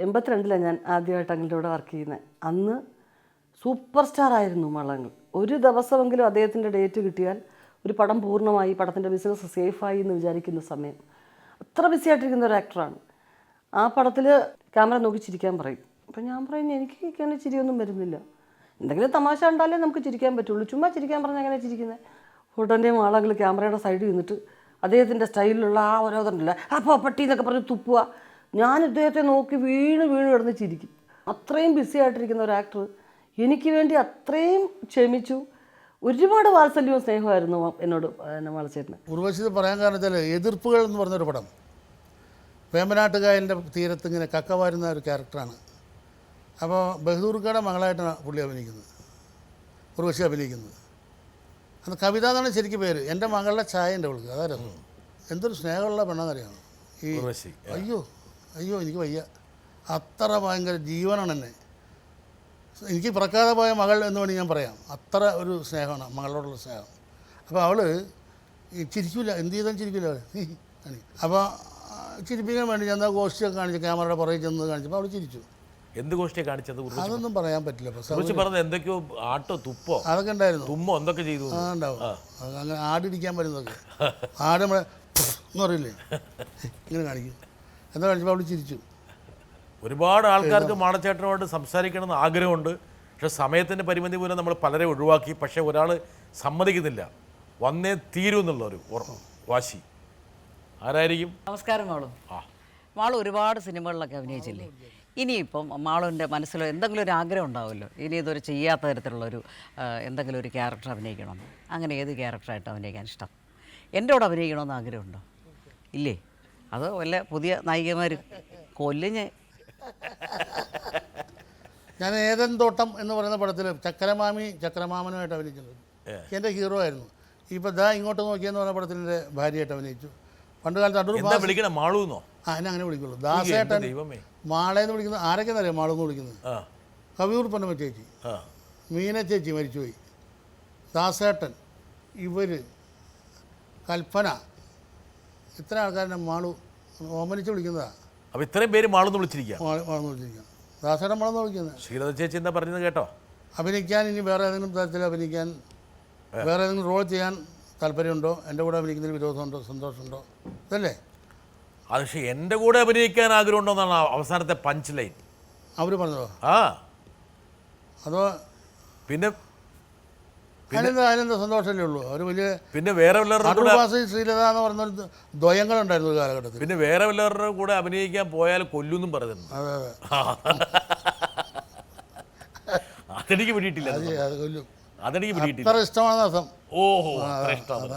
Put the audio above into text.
82-ലാണ് ഞാൻ ആദ്യമായിട്ട് അങ്കിളുടെ കൂടെ വർക്ക് ചെയ്യുന്നത്. അന്ന് സൂപ്പർ സ്റ്റാർ ആയിരുന്നു മാളങ്ങൾ. ഒരു ദിവസമെങ്കിലും അദ്ദേഹത്തിൻ്റെ ഡേറ്റ് കിട്ടിയാൽ ഒരു പടം പൂർണ്ണമായി, പടത്തിൻ്റെ ബിസിനസ് സേഫായി എന്ന് വിചാരിക്കുന്ന സമയം. അത്ര ബിസി ആയിട്ടിരിക്കുന്ന ഒരു ആക്ടറാണ്. ആ പടത്തിൽ ക്യാമറ നോക്കി ചിരിക്കാൻ പറയും. അപ്പം ഞാൻ പറയും എനിക്ക് ഇങ്ങനെ ചിരിയൊന്നും വരുന്നില്ല, എന്തെങ്കിലും തമാശ ഉണ്ടാലേ നമുക്ക് ചിരിക്കാൻ പറ്റുള്ളൂ, ചുമ്മാ ചിരിക്കാൻ പറഞ്ഞാൽ എങ്ങനെ ചിരിക്കുന്നത്. ഫോട്ടോൻ്റെയും മാളങ്ങൾ ക്യാമറയുടെ സൈഡിൽ നിന്നിട്ട് അദ്ദേഹത്തിൻ്റെ സ്റ്റൈലിലുള്ള ആ ഓരോന്നുണ്ടല്ലോ, അപ്പോൾ പട്ടി എന്നൊക്കെ പറഞ്ഞ് തുപ്പുക. ഞാൻ ഇദ്ദേഹത്തെ നോക്കി വീണ് കിടന്ന് ചിരിക്കും. അത്രയും ബിസി ആയിട്ടിരിക്കുന്ന ഒരു ആക്ടർ എനിക്ക് വേണ്ടി അത്രയും ക്ഷമിച്ചു. ഒരുപാട് വാത്സല്യവും സ്നേഹമായിരുന്നു എന്നോട് മാളച്ചേട്ടന്. ഉർവശി പറയാൻ കാരണം വെച്ചാൽ എതിർപ്പുകൾ എന്ന് പറഞ്ഞൊരു പടം, വേമ്പനാട്ടുകായലിൻ്റെ തീരത്ത് ഇങ്ങനെ കക്ക വാരുന്ന ഒരു ക്യാരക്ടറാണ്. അപ്പോൾ ബഹദൂർക്കയുടെ മകളായിട്ടാണ് പുള്ളി അഭിനയിക്കുന്നത്, ഉർവശി അഭിനയിക്കുന്നത്. അത് കവിത എന്നാണ് ശരിക്കും പേര്. എൻ്റെ മകളുടെ ചായ എൻ്റെ അവൾക്ക്, അതായിരുന്നു. എന്തൊരു സ്നേഹമുള്ള പെണ്ണെന്നറിയാമോ ഈ ഉർവശി. അയ്യോ എനിക്ക് വയ്യ, അത്ര ഭയങ്കര ജീവനാണ് എന്നെ. എനിക്ക് പിറക്കാതെ പോയ മകൾ എന്ന് വേണമെങ്കിൽ ഞാൻ പറയാം. അത്ര ഒരു സ്നേഹമാണ് മകളോടുള്ള സ്നേഹം. അപ്പോൾ അവൾ ചിരിക്കില്ല, എന്ത് ചെയ്താലും ചിരിക്കില്ല അവൾ. അപ്പോൾ ചിരിപ്പിക്കാൻ വേണ്ടി ഞാൻ എന്താ ഗോഷ്ടിയൊക്കെ കാണിച്ചു, ക്യാമറയുടെ പുറകെ ചെന്ന് കാണിച്ചപ്പോൾ അവൾ ചിരിച്ചു. എന്ത് ഗോഷ്ടിയെ കാണിച്ചത്? അതൊന്നും പറയാൻ പറ്റില്ല. എന്തൊക്കെയോ ആട്ടോ തുപ്പോ അതൊക്കെ ഉണ്ടായിരുന്നു, തുമ്മോ എന്തൊക്കെ ചെയ്തു ഉണ്ടാവും. അങ്ങനെ ആടിരിക്കാൻ പറ്റുന്നതൊക്കെ, ആട് നമ്മളെ എന്ന് പറയില്ലേ, ഇങ്ങനെ കാണിക്കും. എന്താ കാണിച്ചപ്പോൾ അവൾ ചിരിച്ചു. ഒരുപാട് ആൾക്കാർക്ക് മാളച്ചേട്ടനോട് സംസാരിക്കണമെന്ന് ആഗ്രഹമുണ്ട്. പക്ഷെ സമയത്തിൻ്റെ പരിമിതി മൂലം നമ്മൾ പലരെ ഒഴിവാക്കി. പക്ഷേ ഒരാൾ സമ്മതിക്കുന്നില്ല, വന്നേ തീരൂ എന്നുള്ളൊരു വാശി. ആരായിരിക്കും? നമസ്കാരം മാളു. മാളു ഒരുപാട് സിനിമകളിലൊക്കെ അഭിനയിച്ചില്ലേ? ഇനിയിപ്പം മാളുവിൻ്റെ മനസ്സിലോ എന്തെങ്കിലും ഒരു ആഗ്രഹം ഉണ്ടാവുമല്ലോ, ഇനി ഇതൊരു ചെയ്യാത്ത തരത്തിലുള്ളൊരു എന്തെങ്കിലും ഒരു ക്യാരക്ടർ അഭിനയിക്കണമെന്ന്. അങ്ങനെ ഏത് ക്യാരക്ടറായിട്ട് അഭിനയിക്കാൻ ഇഷ്ടം? എൻ്റെ കൂടെ അഭിനയിക്കണമെന്ന് ആഗ്രഹമുണ്ടോ? ഇല്ലേ? അത് വല്ല പുതിയ നായികമാർ കൊല്ലും ഞാൻ ഏതൻ തോട്ടം എന്ന് പറയുന്ന പടത്തിൽ ചക്രമാമനുമായിട്ട് അഭിനയിച്ചിട്ടുണ്ട്. എൻ്റെ ഹീറോ ആയിരുന്നു. ഇപ്പോൾ ദാ ഇങ്ങോട്ട് നോക്കിയെന്ന് പറഞ്ഞ പടത്തിൻ്റെ ഭാര്യയായിട്ട് അഭിനയിച്ചു. പണ്ട് കാലത്ത് വിളിക്കണം മാളൂന്നോ? എന്നെ അങ്ങനെ വിളിക്കുള്ളൂ. ദാസേട്ടൻ മാളയെന്ന് വിളിക്കുന്നത് ആരൊക്കെയെന്നറിയാം? മാളൂന്ന് വിളിക്കുന്നത് കവിയൂർ പൊന്നമ്മ ചേച്ചി, മീന ചേച്ചി മരിച്ചുപോയി, ദാസേട്ടൻ, ഇവർ, കൽപ്പന, ഇത്ര ആൾക്കാരെന്നെ മാളു ഓമനിച്ച് വിളിക്കുന്നതാണ്. അപ്പോൾ ഇത്രയും പേര് മാളൂന്ന് വിളിച്ചിരിക്കുക. മാളെന്ന് വിളിച്ചിരിക്കുക. ദാസേട്ടൻ മാളെന്ന് വിളിക്കുന്നത്. ശ്രീലത ചേച്ചി എന്താ പറഞ്ഞത് കേട്ടോ? അഭിനയിക്കാൻ ഇനി വേറെ ഏതെങ്കിലും തരത്തിൽ അഭിനയിക്കാൻ, വേറെ ഏതെങ്കിലും റോൾ ചെയ്യാൻ താല്പര്യമുണ്ടോ? എൻ്റെ കൂടെ അഭിനയിക്കുന്നതിൽ വിരോധമുണ്ടോ, സന്തോഷമുണ്ടോ? ഇതല്ലേ അത്. പക്ഷേ എൻ്റെ കൂടെ അഭിനയിക്കാൻ ആഗ്രഹമുണ്ടോ എന്നാണ് അവസാനത്തെ പഞ്ച് ലൈൻ അവർ പറഞ്ഞതോ? അതോ പിന്നെ അതിനെന്താ സന്തോഷമല്ലേ ഉള്ളൂ. അവർ വലിയ പിന്നെ വേറെ ശ്രീലത എന്ന് പറഞ്ഞ ദ്വയങ്ങളുണ്ടായിരുന്നു ഒരു കാലഘട്ടത്തിൽ. പിന്നെ വേറെ വല്ലവരുടെ കൂടെ അഭിനയിക്കാൻ പോയാൽ കൊല്ലുന്നും പറയുന്നു. അതെ അതെ, അതെനിക്ക് പിടിയിട്ടില്ല. അത് കൊല്ലും. അതെനിക്ക് പിടിയിട്ടില്ല. അത്ര ഇഷ്ടമാണെന്ന് അർത്ഥം. ഓഹോ, അത്ര ഇഷ്ടമാണ്.